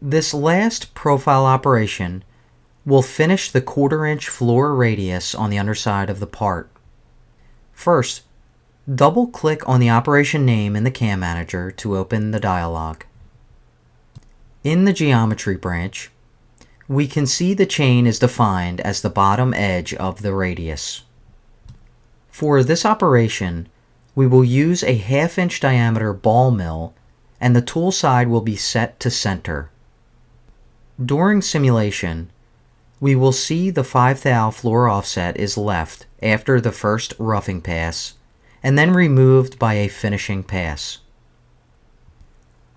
This last profile operation will finish the 1/4 inch floor radius on the underside of the part. First, double-click on the operation name in the CAM Manager to open the dialog. In the Geometry branch, we can see the chain is defined as the bottom edge of the radius. For this operation, we will use a 1/2 inch diameter ball mill, and the tool side will be set to center. During simulation, we will see the 5 thou floor offset is left after the first roughing pass, and then removed by a finishing pass.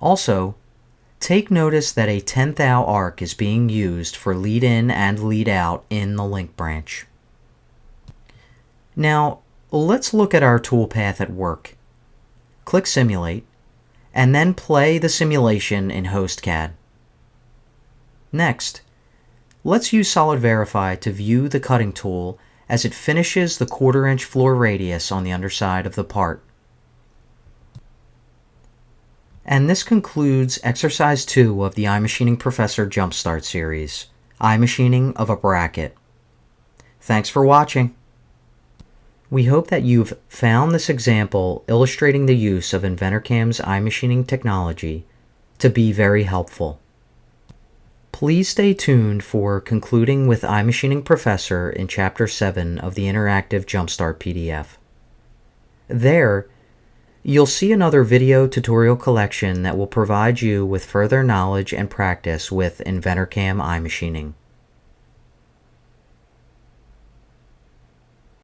Also, take notice that a 10 thou arc is being used for lead in and lead out in the link branch. Now, let's look at our toolpath at work. Click Simulate, and then play the simulation in HostCAD. Next, let's use Solid Verify to view the cutting tool as it finishes the 1/4 inch floor radius on the underside of the part. And this concludes Exercise 2 of the iMachining Professor Jumpstart series, iMachining of a bracket. Thanks for watching. We hope that you've found this example illustrating the use of InventorCAM's iMachining technology to be very helpful. Please stay tuned for Concluding with iMachining Professor in Chapter 7 of the Interactive Jumpstart PDF. There, you'll see another video tutorial collection that will provide you with further knowledge and practice with InventorCAM iMachining.